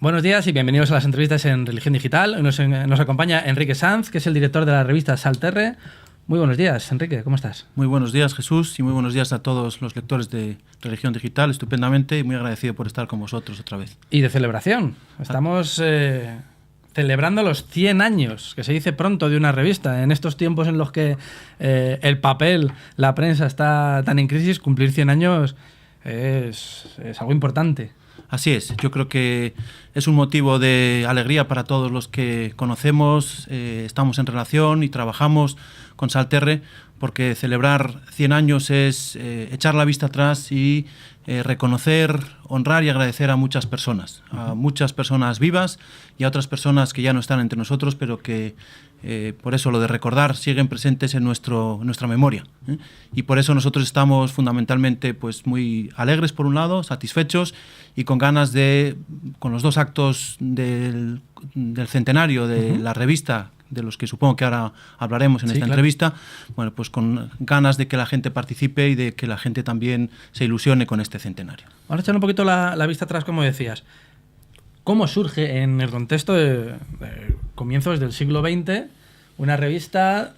Buenos días y bienvenidos a las entrevistas en Religión Digital. Hoy nos acompaña Enrique Sanz, que es el director de la revista Salterre. Muy buenos días, Enrique, ¿cómo estás? Muy buenos días, Jesús, y muy buenos días a todos los lectores de Religión Digital. Estupendamente y muy agradecido por estar con vosotros otra vez. Y de celebración. Estamos celebrando los 100 años, que se dice pronto, de una revista. En estos tiempos en los que el papel, la prensa está tan en crisis, cumplir 100 años es algo importante. Así es, yo creo que es un motivo de alegría para todos los que conocemos, estamos en relación y trabajamos con Salterre, porque celebrar 100 años es echar la vista atrás y reconocer, honrar y agradecer a muchas personas vivas y a otras personas que ya no están entre nosotros, pero que por eso lo de recordar siguen presentes en nuestra memoria. Y por eso nosotros estamos fundamentalmente pues, muy alegres por un lado, satisfechos y con ganas de, con los dos actos del centenario de la revista, de los que supongo que ahora hablaremos en esta entrevista, bueno, pues con ganas de que la gente participe y de que la gente también se ilusione con este centenario. Vamos a echar un poquito la vista atrás, como decías. ¿Cómo surge en el contexto de comienzos del siglo XX una revista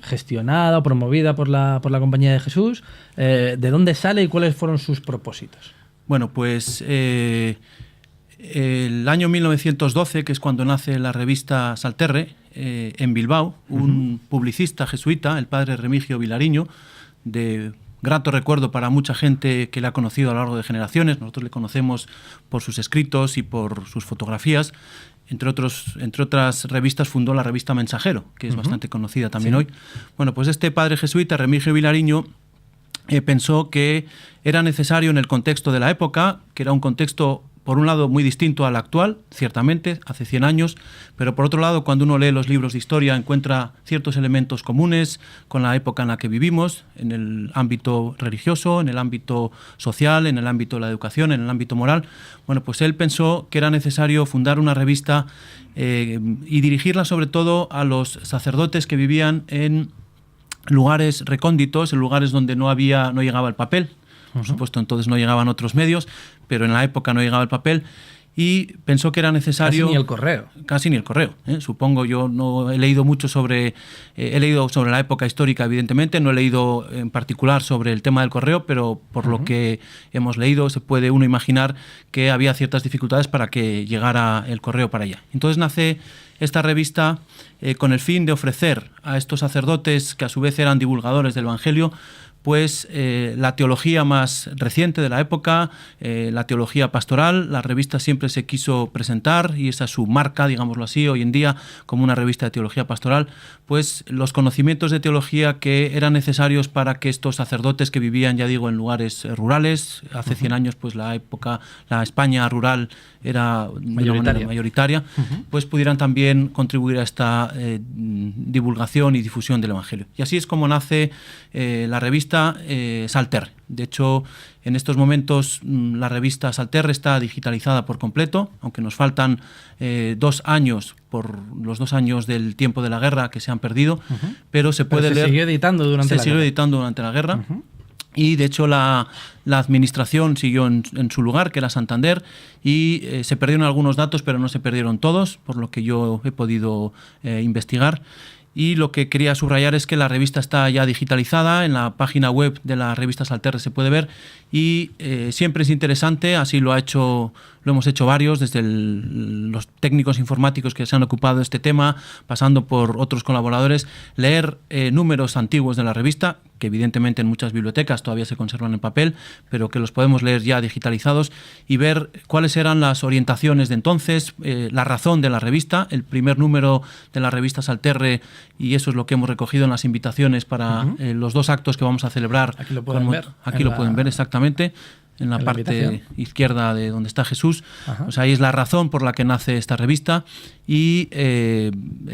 gestionada o promovida por la Compañía de Jesús? ¿De dónde sale y cuáles fueron sus propósitos? Bueno, pues el año 1912, que es cuando nace la revista Salterre, en Bilbao, un publicista jesuita, el padre Remigio Vilariño, de grato recuerdo para mucha gente que le ha conocido a lo largo de generaciones. Nosotros le conocemos por sus escritos y por sus fotografías. Entre otras revistas fundó la revista Mensajero, que es bastante conocida también hoy. Bueno, pues este padre jesuita, Remigio Vilariño, pensó que era necesario en el contexto de la época, que era un contexto por un lado muy distinto al actual, ciertamente, hace 100 años, pero por otro lado, cuando uno lee los libros de historia, encuentra ciertos elementos comunes con la época en la que vivimos, en el ámbito religioso, en el ámbito social, en el ámbito de la educación, en el ámbito moral. Bueno, pues él pensó que era necesario fundar una revista y dirigirla sobre todo a los sacerdotes que vivían en lugares recónditos, en lugares donde no llegaba el papel. Por supuesto, entonces no llegaban otros medios, pero en la época no llegaba el papel y pensó que era necesario... Casi ni el correo. Casi ni el correo. Supongo, yo no he leído mucho sobre... he leído sobre la época histórica, evidentemente, no he leído en particular sobre el tema del correo, pero por lo que hemos leído se puede uno imaginar que había ciertas dificultades para que llegara el correo para allá. Entonces nace esta revista con el fin de ofrecer a estos sacerdotes, que a su vez eran divulgadores del Evangelio, pues la teología más reciente de la época, la teología pastoral. La revista siempre se quiso presentar, y esa es su marca, digámoslo así, hoy en día, como una revista de teología pastoral, pues los conocimientos de teología que eran necesarios para que estos sacerdotes que vivían, ya digo, en lugares rurales, hace 100 años, pues la España rural era mayoritaria, pues pudieran también contribuir a esta divulgación y difusión del Evangelio. Y así es como nace la revista Salterre. De hecho, en estos momentos la revista Salterre está digitalizada por completo, aunque nos faltan 2 años por los 2 años del tiempo de la guerra que se han perdido, pero se puede leer. Se siguió editando durante la guerra. Y de hecho la administración siguió en su lugar, que era Santander, y se perdieron algunos datos, pero no se perdieron todos, por lo que yo he podido investigar. Y lo que quería subrayar es que la revista está ya digitalizada, en la página web de la revista Salterre se puede ver, y siempre es interesante, así lo hemos hecho varios, desde los técnicos informáticos que se han ocupado de este tema, pasando por otros colaboradores, leer números antiguos de la revista, que evidentemente en muchas bibliotecas todavía se conservan en papel, pero que los podemos leer ya digitalizados, y ver cuáles eran las orientaciones de entonces, la razón de la revista. El primer número de la revista Salterre, y eso es lo que hemos recogido en las invitaciones para los 2 actos que vamos a celebrar. Aquí lo pueden ver. Aquí lo pueden ver exactamente, en la parte izquierda de donde está Jesús. Pues ahí es la razón por la que nace esta revista. Y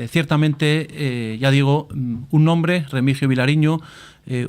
ciertamente, ya digo, un nombre, Remigio Vilariño,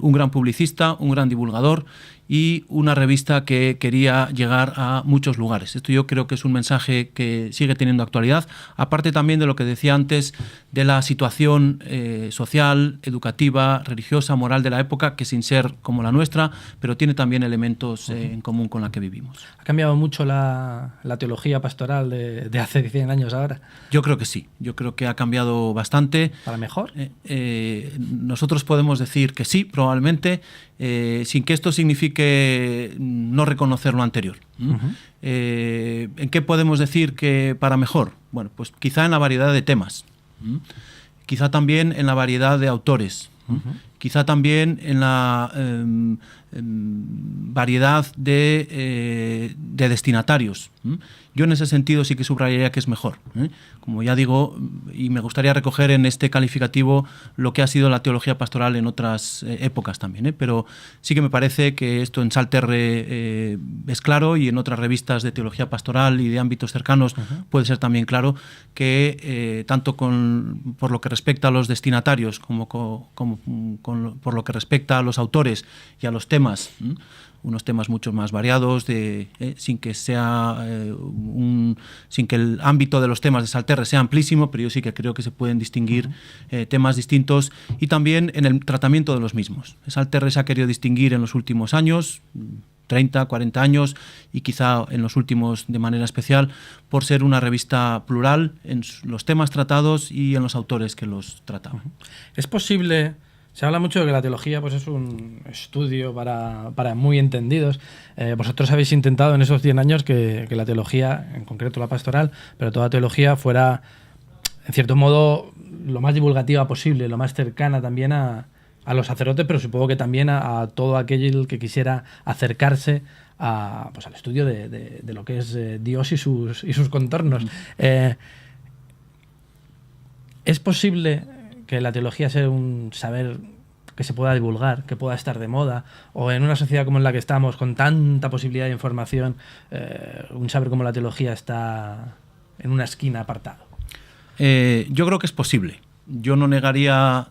un gran publicista, un gran divulgador, y una revista que quería llegar a muchos lugares. Esto yo creo que es un mensaje que sigue teniendo actualidad, aparte también de lo que decía antes de la situación social, educativa, religiosa, moral de la época, que sin ser como la nuestra, pero tiene también elementos en común con la que vivimos. ¿Ha cambiado mucho la teología pastoral de hace 100 años ahora? Yo creo que sí, yo creo que ha cambiado bastante. ¿Para mejor? Nosotros podemos decir que sí, probablemente, sin que esto signifique no reconocer lo anterior. ¿En qué podemos decir que para mejor? Bueno, pues quizá en la variedad de temas, quizá también en la variedad de autores, quizá también en la variedad de destinatarios. Yo en ese sentido sí que subrayaría que es mejor. Como ya digo, y me gustaría recoger en este calificativo lo que ha sido la teología pastoral en otras épocas también, pero sí que me parece que esto en Salterre es claro, y en otras revistas de teología pastoral y de ámbitos cercanos puede ser también claro que tanto por lo que respecta a los destinatarios como por lo que respecta a los autores y a los temas, unos temas mucho más variados, sin que el ámbito de los temas de Salterre sea amplísimo, pero yo sí que creo que se pueden distinguir temas distintos, y también en el tratamiento de los mismos. Salterre se ha querido distinguir en los últimos años, 30, 40 años, y quizá en los últimos de manera especial, por ser una revista plural en los temas tratados y en los autores que los trataban. ¿Es posible? Se habla mucho de que la teología pues, es un estudio para muy entendidos. Vosotros habéis intentado en esos 100 años que la teología, en concreto la pastoral, pero toda teología fuera, en cierto modo, lo más divulgativa posible, lo más cercana también a los sacerdotes, pero supongo que también a todo aquel que quisiera acercarse al estudio de lo que es Dios y sus contornos. ¿Es posible que la teología sea un saber que se pueda divulgar, que pueda estar de moda, o en una sociedad como en la que estamos, con tanta posibilidad de información, un saber como la teología está en una esquina apartado? Yo creo que es posible. Yo no negaría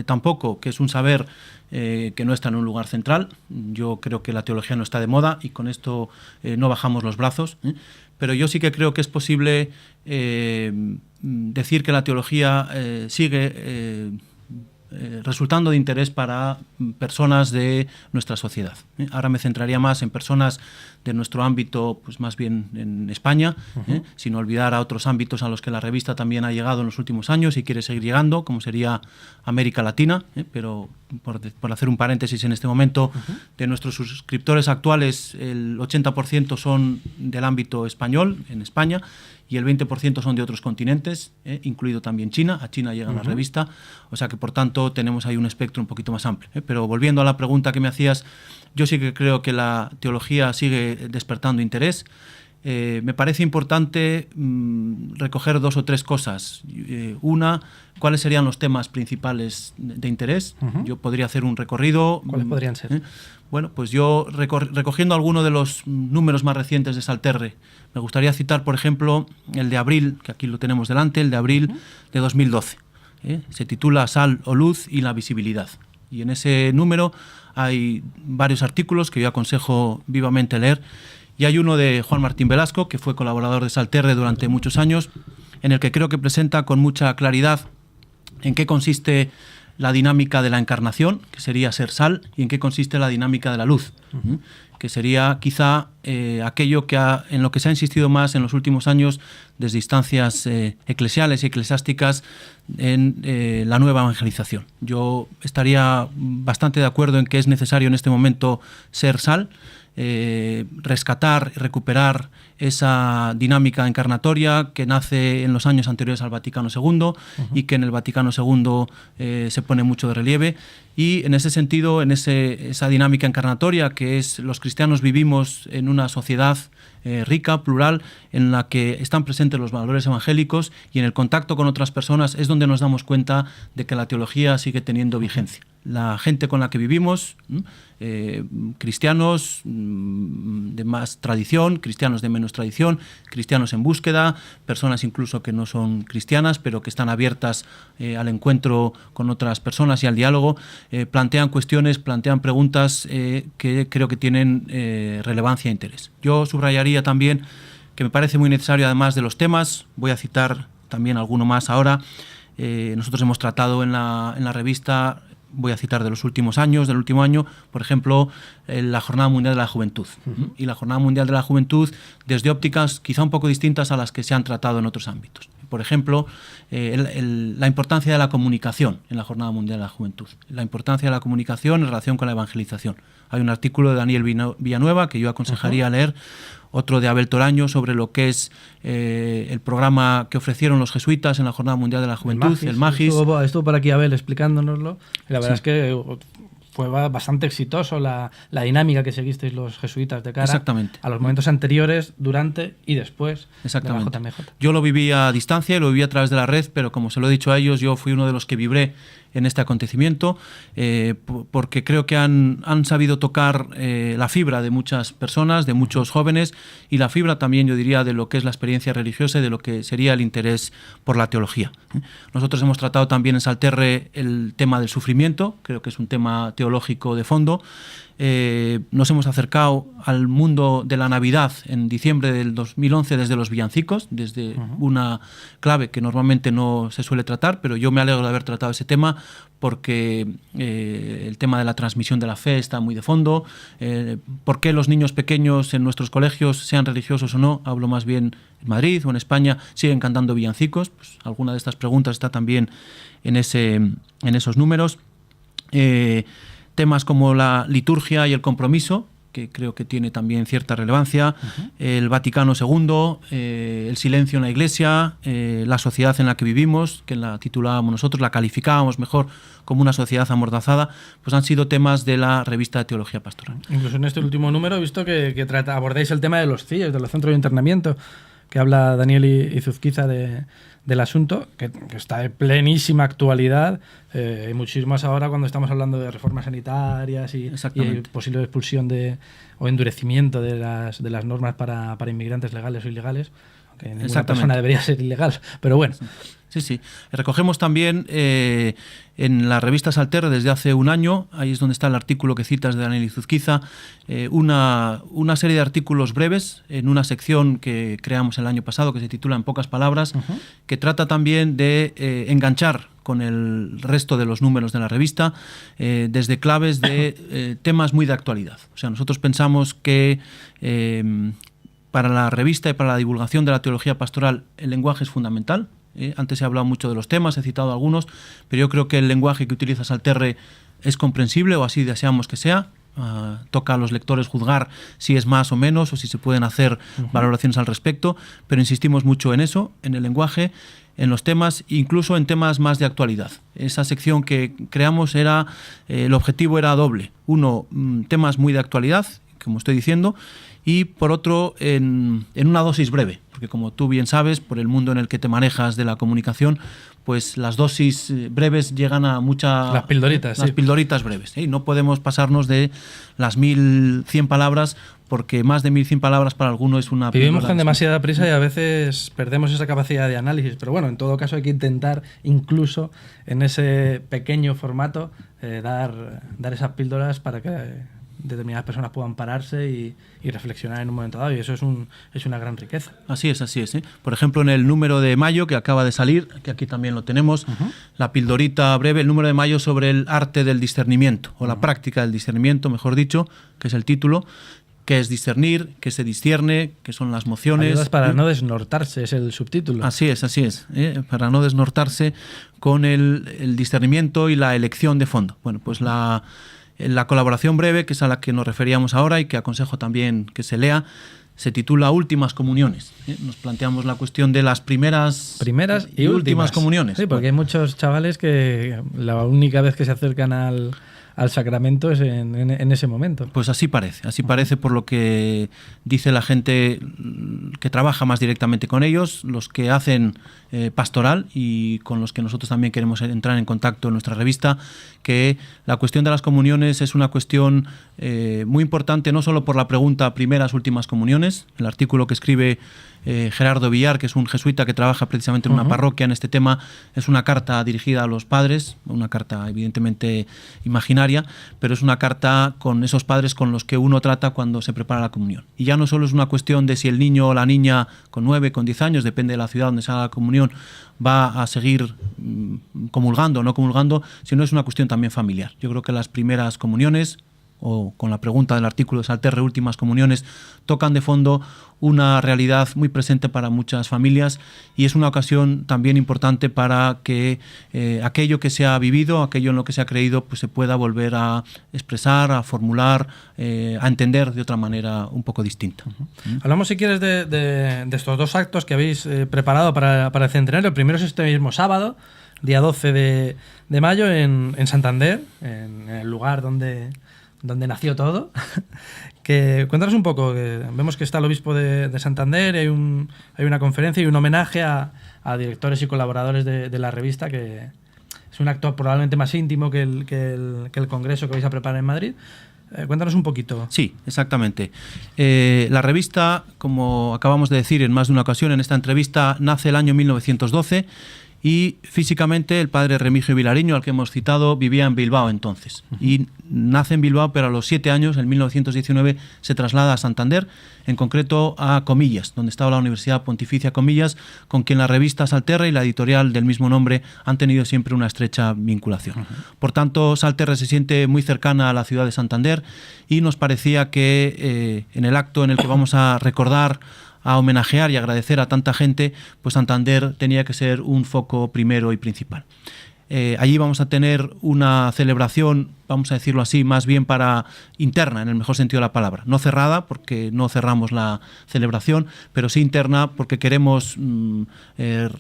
tampoco que es un saber que no está en un lugar central. Yo creo que la teología no está de moda, y con esto no bajamos los brazos, pero yo sí que creo que es posible decir que la teología sigue resultando de interés para personas de nuestra sociedad. Ahora me centraría más en personas de nuestro ámbito, pues más bien en España, sin olvidar a otros ámbitos a los que la revista también ha llegado en los últimos años y quiere seguir llegando, como sería América Latina, pero por hacer un paréntesis en este momento, de nuestros suscriptores actuales, el 80% son del ámbito español, en España, y el 20% son de otros continentes, incluido también China. A China llega la revista, o sea que por tanto tenemos ahí un espectro un poquito más amplio. Pero volviendo a la pregunta que me hacías, yo sí que creo que la teología sigue despertando interés. Me parece importante recoger 2 o 3 cosas. Una, ¿cuáles serían los temas principales de interés? Yo podría hacer un recorrido. ¿Cuáles podrían ser? Bueno, pues yo recogiendo alguno de los números más recientes de Salterre, me gustaría citar, por ejemplo, el de abril, que aquí lo tenemos delante, el de abril de 2012. Se titula Sal o Luz y la visibilidad. Y en ese número hay varios artículos que yo aconsejo vivamente leer. Y hay uno de Juan Martín Velasco, que fue colaborador de Salterre durante muchos años, en el que creo que presenta con mucha claridad en qué consiste la dinámica de la encarnación, que sería ser sal, y en qué consiste la dinámica de la luz, que sería quizá aquello en lo que se ha insistido más en los últimos años desde instancias eclesiales y eclesiásticas en la nueva evangelización. Yo estaría bastante de acuerdo en que es necesario en este momento ser sal, rescatar y recuperar esa dinámica encarnatoria que nace en los años anteriores al Vaticano II y que en el Vaticano II se pone mucho de relieve. Y en ese sentido, en esa dinámica encarnatoria, que es los cristianos vivimos en una sociedad rica, plural, en la que están presentes los valores evangélicos, y en el contacto con otras personas es donde nos damos cuenta de que la teología sigue teniendo vigencia. la gente con la que vivimos, cristianos de más tradición, cristianos de menos tradición, cristianos en búsqueda, personas incluso que no son cristianas, pero que están abiertas al encuentro con otras personas y al diálogo, plantean cuestiones, plantean preguntas que creo que tienen relevancia e interés. Yo subrayaría también que me parece muy necesario, además de los temas, voy a citar también alguno más ahora. Nosotros hemos tratado en la revista, voy a citar de los últimos años, del último año, por ejemplo, la Jornada Mundial de la Juventud. Y la Jornada Mundial de la Juventud desde ópticas quizá un poco distintas a las que se han tratado en otros ámbitos. Por ejemplo, la importancia de la comunicación en la Jornada Mundial de la Juventud, la importancia de la comunicación en relación con la evangelización. Hay un artículo de Daniel Villanueva que yo aconsejaría leer, otro de Abel Toraño sobre lo que es el programa que ofrecieron los jesuitas en la Jornada Mundial de la Juventud, el Magis. Estuvo por aquí Abel explicándonoslo, y la verdad es que fue bastante exitoso la dinámica que seguisteis los jesuitas de cara a los momentos anteriores, durante y después de la JMJ. Yo lo viví a distancia y lo viví a través de la red, pero como se lo he dicho a ellos, yo fui uno de los que vibré en este acontecimiento, porque creo que han sabido tocar la fibra de muchas personas, de muchos jóvenes, y la fibra también, yo diría, de lo que es la experiencia religiosa y de lo que sería el interés por la teología. Nosotros hemos tratado también en Salterre el tema del sufrimiento, creo que es un tema teológico de fondo. Nos hemos acercado al mundo de la Navidad en diciembre del 2011 desde los villancicos, desde una clave que normalmente no se suele tratar, pero yo me alegro de haber tratado ese tema porque el tema de la transmisión de la fe está muy de fondo. ¿Por qué los niños pequeños en nuestros colegios, sean religiosos o no, hablo más bien en Madrid o en España, siguen cantando villancicos? Pues alguna de estas preguntas está también en esos números. Temas como la liturgia y el compromiso, que creo que tiene también cierta relevancia, el Vaticano II, el silencio en la Iglesia, la sociedad en la que vivimos, que la titulábamos nosotros, la calificábamos mejor como una sociedad amordazada, pues han sido temas de la revista de Teología Pastoral. Incluso en este último número he visto que abordáis el tema de los CIES, de los centros de internamiento, que habla Daniel Izuzquiza del asunto, que está de plenísima actualidad, y muchísimo más ahora cuando estamos hablando de reformas sanitarias y posible expulsión o endurecimiento de las normas para inmigrantes legales o ilegales, aunque ninguna persona debería ser ilegal, pero bueno. Sí. Recogemos también en la revista Salterre desde hace un año, ahí es donde está el artículo que citas de Daniel Izuzquiza, una serie de artículos breves en una sección que creamos el año pasado que se titula En pocas palabras, que trata también de enganchar con el resto de los números de la revista desde claves de temas muy de actualidad. O sea, nosotros pensamos que para la revista y para la divulgación de la teología pastoral el lenguaje es fundamental. Antes he hablado mucho de los temas, he citado algunos, pero yo creo que el lenguaje que utiliza Salterre es comprensible, o así deseamos que sea. Toca a los lectores juzgar si es más o menos, o si se pueden hacer valoraciones al respecto, pero insistimos mucho en eso, en el lenguaje, en los temas, incluso en temas más de actualidad. Esa sección que creamos el objetivo era doble. Uno, temas muy de actualidad, como estoy diciendo, y por otro, en una dosis breve, porque como tú bien sabes, por el mundo en el que te manejas de la comunicación, pues las dosis breves llegan a muchas... Las pildoritas, las pildoritas breves. No podemos pasarnos de las 1100 palabras, porque más de 1100 palabras para alguno es una... Vivimos con demasiada prisa y a veces perdemos esa capacidad de análisis, pero bueno, en todo caso hay que intentar, incluso en ese pequeño formato, dar esas píldoras para que determinadas personas puedan pararse y reflexionar en un momento dado, y eso es una gran riqueza. Así es. Por ejemplo, en el número de mayo que acaba de salir, que aquí también lo tenemos, la pildorita breve, el número de mayo sobre el arte del discernimiento, o la práctica del discernimiento, mejor dicho, que es el título. ¿Qué es discernir? ¿Qué se discierne? ¿Qué son las mociones? Ayudas para no desnortarse, es el subtítulo. Así es. Para no desnortarse con el discernimiento y la elección de fondo. Bueno, pues la colaboración breve, que es a la que nos referíamos ahora y que aconsejo también que se lea, se titula Últimas Comuniones. Nos planteamos la cuestión de las primeras y últimas comuniones. Sí, porque hay muchos chavales que la única vez que se acercan al al sacramento es en ese momento. Pues así parece por lo que dice la gente que trabaja más directamente con ellos, los que hacen pastoral y con los que nosotros también queremos entrar en contacto en nuestra revista, que la cuestión de las comuniones es una cuestión muy importante, no solo por la pregunta primeras, últimas comuniones. El artículo que escribe Gerardo Villar, que es un jesuita que trabaja precisamente en una parroquia en este tema, es una carta dirigida a los padres, una carta evidentemente imaginaria, pero es una carta con esos padres con los que uno trata cuando se prepara la comunión. Y ya no solo es una cuestión de si el niño o la niña con 9, con 10 años, depende de la ciudad donde se haga la comunión, va a seguir comulgando o no comulgando, sino es una cuestión también familiar. Yo creo que las primeras comuniones, o con la pregunta del artículo de Salterre, últimas comuniones, tocan de fondo una realidad muy presente para muchas familias y es una ocasión también importante para que aquello que se ha vivido, aquello en lo que se ha creído, pues se pueda volver a expresar, a formular, a entender de otra manera un poco distinta. Hablamos, si quieres, de estos dos actos que habéis preparado para el centenario. El primero es este mismo sábado, día 12 de mayo, en Santander, en el lugar donde nació todo. Cuéntanos un poco, vemos que está el obispo de Santander, y hay una conferencia y un homenaje a directores y colaboradores de la revista, que es un acto probablemente más íntimo que el congreso que vais a preparar en Madrid. Cuéntanos un poquito. Sí, exactamente. La revista, como acabamos de decir en más de una ocasión en esta entrevista, nace el año 1912 y físicamente el padre Remigio Vilariño, al que hemos citado, vivía en Bilbao entonces. Y nace en Bilbao, pero a los 7 años, en 1919, se traslada a Santander, en concreto a Comillas, donde estaba la Universidad Pontificia Comillas, con quien la revista Salterre y la editorial del mismo nombre han tenido siempre una estrecha vinculación. Por tanto, Salterre se siente muy cercana a la ciudad de Santander y nos parecía que en el acto en el que vamos a recordar, a homenajear y agradecer a tanta gente, pues Santander tenía que ser un foco primero y principal. Allí vamos a tener una celebración, vamos a decirlo así, más bien interna, en el mejor sentido de la palabra. No cerrada, porque no cerramos la celebración, pero sí interna, porque queremos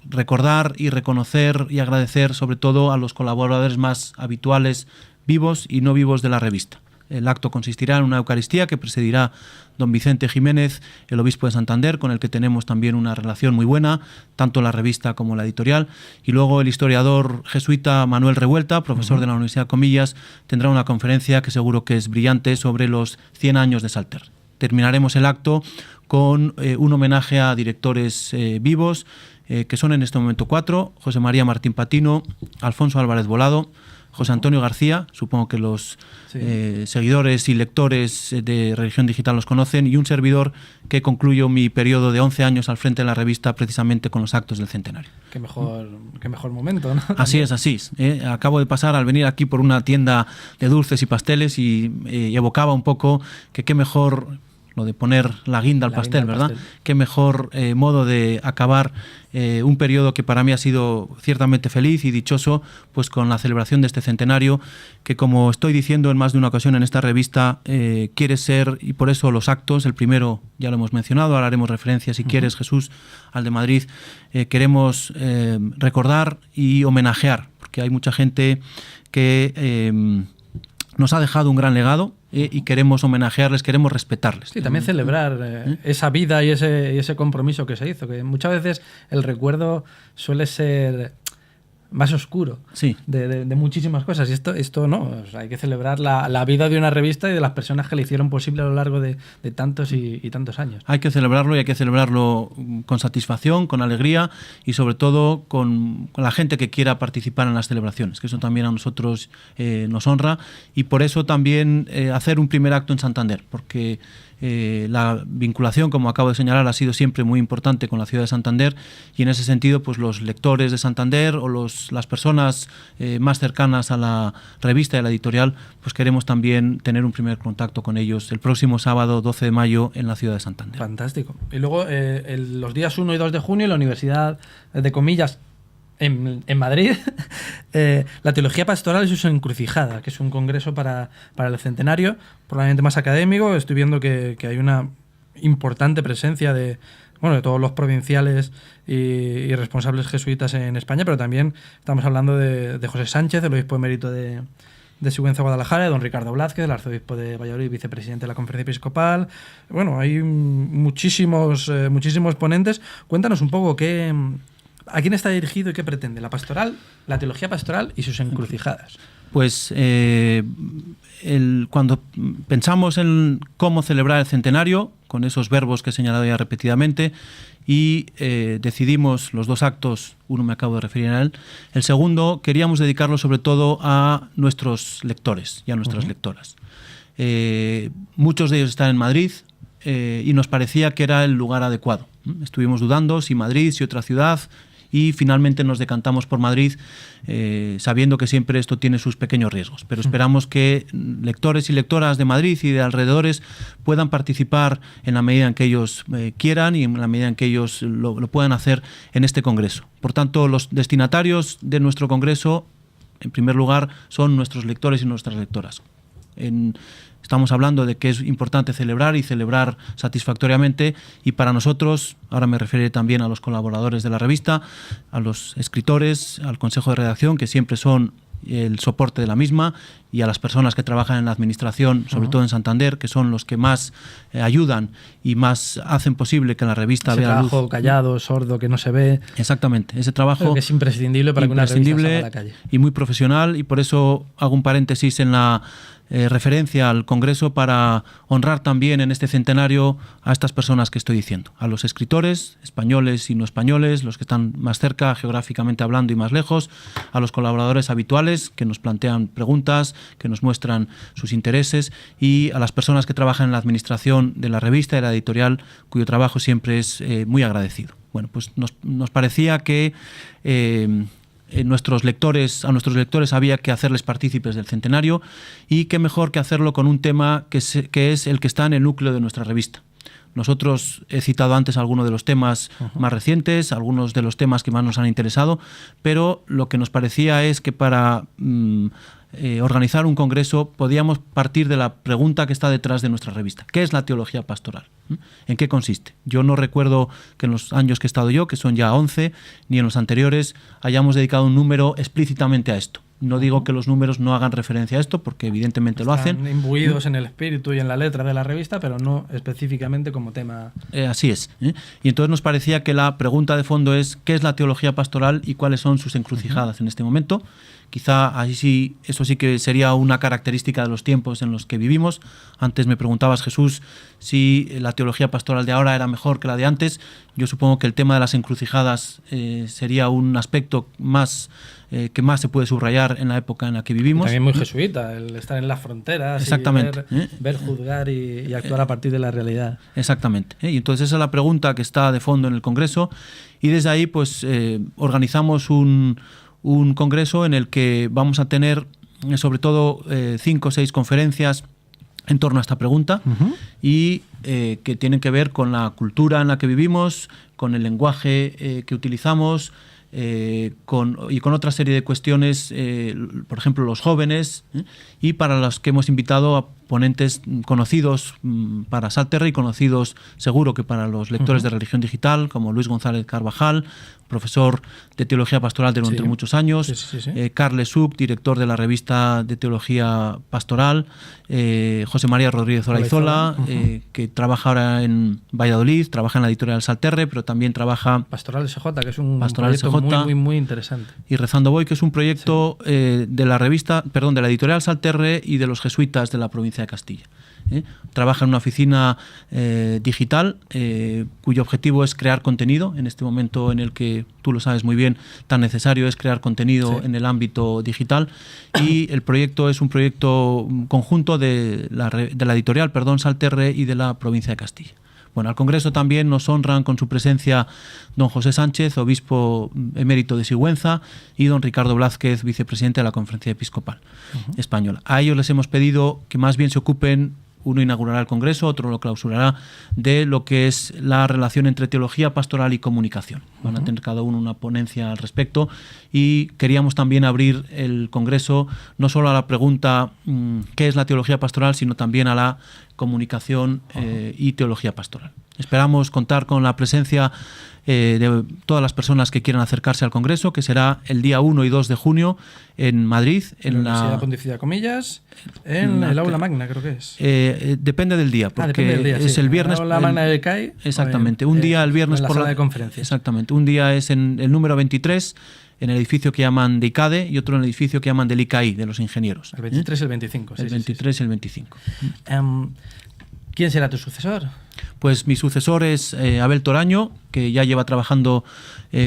recordar y reconocer y agradecer sobre todo a los colaboradores más habituales, vivos y no vivos de la revista. El acto consistirá en una Eucaristía que presidirá don Vicente Jiménez, el obispo de Santander, con el que tenemos también una relación muy buena, tanto la revista como la editorial. Y luego el historiador jesuita Manuel Revuelta, profesor de la Universidad de Comillas, tendrá una conferencia que seguro que es brillante sobre los 100 años de Salterre. Terminaremos el acto con un homenaje a directores vivos, que son en este momento 4, José María Martín Patino, Alfonso Álvarez Volado, José Antonio García, supongo que los seguidores y lectores de Religión Digital los conocen, y un servidor que concluyo mi periodo de 11 años al frente de la revista precisamente con los actos del centenario. Qué mejor momento, ¿no? Así es. Acabo de pasar al venir aquí por una tienda de dulces y pasteles y evocaba un poco que qué mejor lo de poner la guinda al pastel, ¿verdad? Qué mejor modo de acabar un periodo que para mí ha sido ciertamente feliz y dichoso, pues con la celebración de este centenario, que como estoy diciendo en más de una ocasión en esta revista, quiere ser, y por eso los actos, el primero ya lo hemos mencionado, ahora haremos referencia, si quieres, Jesús, al de Madrid, queremos recordar y homenajear, porque hay mucha gente que nos ha dejado un gran legado, y queremos homenajearles, queremos respetarles. Sí, también celebrar esa vida y ese compromiso que se hizo, que muchas veces el recuerdo suele ser más oscuro de muchísimas cosas, y esto no, o sea, hay que celebrar la vida de una revista y de las personas que le hicieron posible a lo largo de tantos y tantos años. Hay que celebrarlo, y hay que celebrarlo con satisfacción, con alegría y sobre todo con la gente que quiera participar en las celebraciones, que eso también a nosotros nos honra, y por eso también hacer un primer acto en Santander, porque la vinculación, como acabo de señalar, ha sido siempre muy importante con la ciudad de Santander, y en ese sentido pues los lectores de Santander o las personas más cercanas a la revista y a la editorial, pues queremos también tener un primer contacto con ellos el próximo sábado 12 de mayo en la ciudad de Santander. Fantástico. Y luego los días 1 y 2 de junio en la Universidad de Comillas en Madrid, la teología pastoral y su encrucijada, que es un congreso para el centenario, probablemente más académico. Estoy viendo que hay una importante presencia de todos los provinciales y responsables jesuitas en España, pero también estamos hablando de José Sánchez, el obispo emérito de de Sigüenza Guadalajara, don Ricardo Blázquez, el arzobispo de Valladolid, vicepresidente de la Conferencia Episcopal. Bueno, hay muchísimos ponentes. Cuéntanos un poco a quién está dirigido y qué pretende la pastoral, la teología pastoral y sus encrucijadas. Pues cuando pensamos en cómo celebrar el centenario, con esos verbos que he señalado ya repetidamente, y decidimos los 2 actos, uno me acabo de referir a él, el segundo queríamos dedicarlo sobre todo a nuestros lectores y a nuestras lectoras. Muchos de ellos están en Madrid y nos parecía que era el lugar adecuado. Estuvimos dudando si Madrid, si otra ciudad, y finalmente nos decantamos por Madrid, sabiendo que siempre esto tiene sus pequeños riesgos. Pero esperamos que lectores y lectoras de Madrid y de alrededores puedan participar en la medida en que ellos quieran y en la medida en que ellos lo puedan hacer en este congreso. Por tanto, los destinatarios de nuestro congreso, en primer lugar, son nuestros lectores y nuestras lectoras. Estamos hablando de que es importante celebrar y celebrar satisfactoriamente, y para nosotros, ahora me refiero también a los colaboradores de la revista, a los escritores, al consejo de redacción, que siempre son el soporte de la misma, y a las personas que trabajan en la administración, sobre todo en Santander, que son los que más ayudan y más hacen posible que la revista vea la luz. Ese trabajo callado, sordo, que no se ve. Exactamente, ese trabajo creo que es imprescindible para que una revista salga a la calle. Y muy profesional, y por eso hago un paréntesis en la referencia al Congreso para honrar también en este centenario a estas personas que estoy diciendo, a los escritores, españoles y no españoles, los que están más cerca geográficamente hablando y más lejos, a los colaboradores habituales que nos plantean preguntas, que nos muestran sus intereses, y a las personas que trabajan en la administración de la revista y la editorial, cuyo trabajo siempre es muy agradecido. Bueno, pues nos parecía que a nuestros lectores había que hacerles partícipes del centenario, y qué mejor que hacerlo con un tema que es el que está en el núcleo de nuestra revista. Nosotros he citado antes algunos de los temas más recientes, algunos de los temas que más nos han interesado, pero lo que nos parecía es que para organizar un congreso podíamos partir de la pregunta que está detrás de nuestra revista. ¿Qué es la teología pastoral? ¿En qué consiste? Yo no recuerdo que en los años que he estado yo, que son ya 11, ni en los anteriores, hayamos dedicado un número explícitamente a esto. No digo que los números no hagan referencia a esto, porque evidentemente lo hacen. Están imbuidos en el espíritu y en la letra de la revista, pero no específicamente como tema. Así es. Y entonces nos parecía que la pregunta de fondo es ¿qué es la teología pastoral y cuáles son sus encrucijadas en este momento? Quizá eso sí que sería una característica de los tiempos en los que vivimos. Antes me preguntabas, Jesús, si la teología pastoral de ahora era mejor que la de antes. Yo supongo que el tema de las encrucijadas sería un aspecto que más se puede subrayar en la época en la que vivimos. También muy jesuita, el estar en las fronteras. Exactamente. Y ver, juzgar y actuar a partir de la realidad. Exactamente. Y entonces esa es la pregunta que está de fondo en el Congreso, y desde ahí pues organizamos un congreso en el que vamos a tener sobre todo 5 o 6 conferencias en torno a esta pregunta, y que tienen que ver con la cultura en la que vivimos, con el lenguaje que utilizamos, y con otra serie de cuestiones, por ejemplo los jóvenes, y para los que hemos invitado a ponentes conocidos para Salterre y conocidos seguro que para los lectores de Religión Digital, como Luis González Carvajal, profesor de Teología Pastoral durante muchos años, Carles Suc, director de la revista de Teología Pastoral, José María Rodríguez Olaizola, que trabaja ahora en Valladolid, trabaja en la editorial Salterre, pero también trabaja Pastoral SJ, que es un Pastoral proyecto SJ, muy, muy interesante. Y Rezando Voy, que es un proyecto de la de la editorial Salterre y de los jesuitas de la provincia de Castilla. Trabaja en una oficina digital cuyo objetivo es crear contenido en este momento en el que, tú lo sabes muy bien, tan necesario es crear contenido en el ámbito digital, y el proyecto es un proyecto conjunto de la editorial Salterre y de la provincia de Castilla. Bueno, al Congreso también nos honran con su presencia don José Sánchez, obispo emérito de Sigüenza, y don Ricardo Blázquez, vicepresidente de la Conferencia Episcopal Española. A ellos les hemos pedido que más bien se ocupen, uno inaugurará el Congreso, otro lo clausurará, de lo que es la relación entre teología pastoral y comunicación. Van a tener cada uno una ponencia al respecto, y queríamos también abrir el Congreso no solo a la pregunta ¿qué es la teología pastoral?, sino también a la comunicación y teología pastoral. Esperamos contar con la presencia de todas las personas que quieran acercarse al Congreso, que será el día 1 y 2 de junio en Madrid. En la Universidad Pontificia Comillas, en el Aula Magna, creo que es. Depende del día, porque depende del día, es sí. el viernes. El Aula Magna de CAI. Exactamente. Un día el viernes en la por sala de conferencias. Exactamente. Un día es en el número 23, en el edificio que llaman de ICADE, y otro en el edificio que llaman del ICAI, de los ingenieros. El 23 y el 25. El 23 y el 25. ¿Quién será tu sucesor? Pues mi sucesor es Abel Toraño, que ya lleva trabajando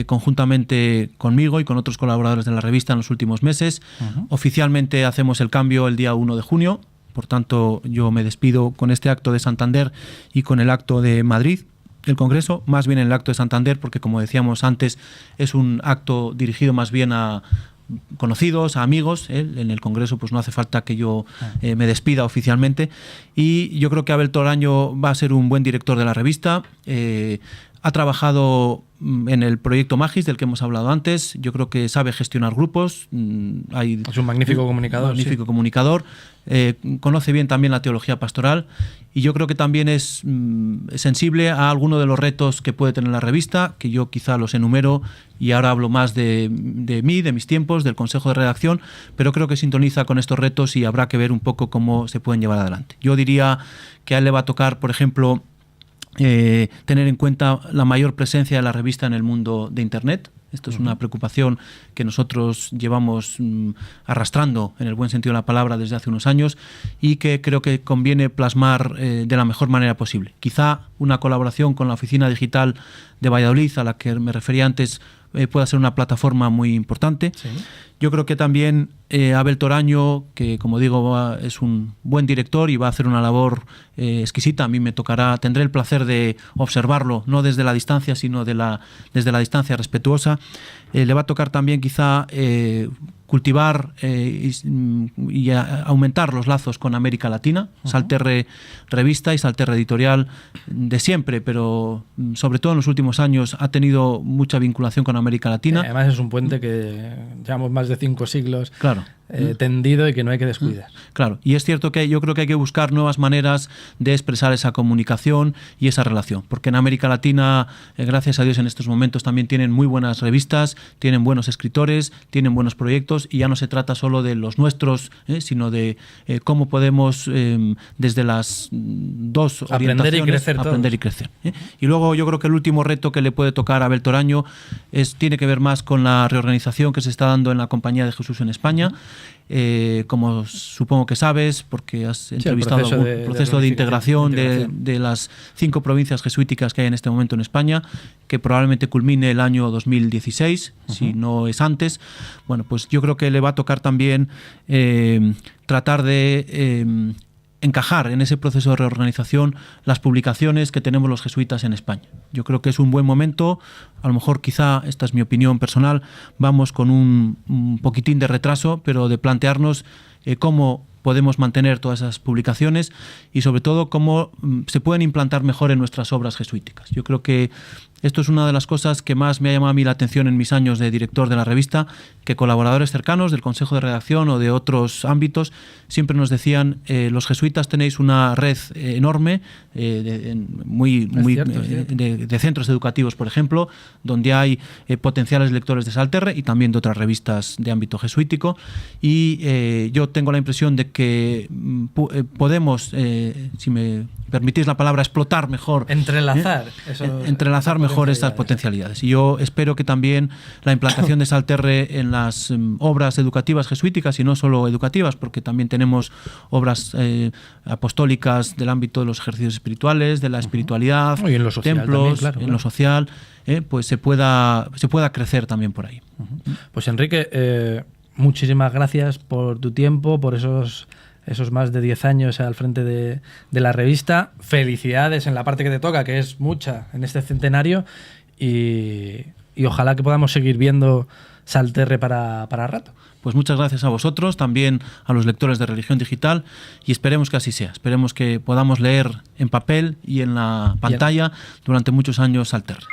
conjuntamente conmigo y con otros colaboradores de la revista en los últimos meses. Oficialmente hacemos el cambio el día 1 de junio, por tanto yo me despido con este acto de Santander y con el acto de Madrid, el Congreso, más bien el acto de Santander, porque como decíamos antes, es un acto dirigido más bien a conocidos, a amigos. En el Congreso pues no hace falta que yo me despida oficialmente, y yo creo que Abel Toraño va a ser un buen director de la revista. Ha trabajado en el proyecto Magis, del que hemos hablado antes. Yo creo que sabe gestionar grupos. Es un magnífico comunicador. Magnífico comunicador. Conoce bien también la teología pastoral, y yo creo que también es sensible a alguno de los retos que puede tener la revista, que yo quizá los enumero, y ahora hablo más de mí, de mis tiempos, del consejo de redacción, pero creo que sintoniza con estos retos y habrá que ver un poco cómo se pueden llevar adelante. Yo diría que a él le va a tocar, por ejemplo, tener en cuenta la mayor presencia de la revista en el mundo de Internet. Esto es una preocupación que nosotros llevamos arrastrando, en el buen sentido de la palabra, desde hace unos años, y que creo que conviene plasmar de la mejor manera posible. Quizá una colaboración con la Oficina Digital de Valladolid, a la que me refería antes, pueda ser una plataforma muy importante. Sí. Yo creo que también Abel Toraño, que como digo es un buen director y va a hacer una labor exquisita. A mí me tocará, tendré el placer de observarlo, no desde la distancia, sino desde la distancia respetuosa. Le va a tocar también quizá cultivar y aumentar los lazos con América Latina. Salterre Revista y Salterre Editorial de siempre, pero sobre todo en los últimos años ha tenido mucha vinculación con América Latina. Además es un puente que llevamos más de 5 siglos. Claro. Tendido y que no hay que descuidar. Claro, y es cierto que yo creo que hay que buscar nuevas maneras de expresar esa comunicación y esa relación, porque en América Latina, gracias a Dios, en estos momentos también tienen muy buenas revistas, tienen buenos escritores, tienen buenos proyectos, y ya no se trata solo de los nuestros, sino de cómo podemos desde las dos orientaciones aprender y crecer. Y luego yo creo que el último reto que le puede tocar a Abel Toraño tiene que ver más con la reorganización que se está dando en la Compañía de Jesús en España. Como supongo que sabes, porque has entrevistado el proceso de integración de las 5 provincias jesuíticas que hay en este momento en España, que probablemente culmine el año 2016, si no es antes. Bueno, pues yo creo que le va a tocar también tratar de encajar en ese proceso de reorganización las publicaciones que tenemos los jesuitas en España. Yo creo que es un buen momento. A lo mejor, quizá, esta es mi opinión personal, vamos con un poquitín de retraso, pero de plantearnos cómo podemos mantener todas esas publicaciones y sobre todo cómo se pueden implantar mejor en nuestras obras jesuíticas. Yo creo que esto es una de las cosas que más me ha llamado a mí la atención en mis años de director de la revista, que colaboradores cercanos del Consejo de Redacción o de otros ámbitos siempre nos decían: los jesuitas tenéis una red enorme de centros educativos, por ejemplo, donde hay potenciales lectores de Salterre y también de otras revistas de ámbito jesuítico, y yo tengo la impresión de que podemos, si me permitís la palabra, explotar mejor, entrelazar mejor estas potencialidades. Y yo espero que también la implantación de Salterre en las obras educativas jesuíticas, y no solo educativas, porque también tenemos obras apostólicas del ámbito de los ejercicios espirituales, de la espiritualidad, y en lo social templos, también, claro. Lo social, pues se pueda crecer también por ahí. Pues Enrique, muchísimas gracias por tu tiempo, por esos más de 10 años al frente de la revista. Felicidades en la parte que te toca, que es mucha en este centenario, y ojalá que podamos seguir viendo Salterre para rato. Pues muchas gracias a vosotros, también a los lectores de Religión Digital, y esperemos que así sea. Esperemos que podamos leer en papel y en la pantalla durante muchos años Salterre.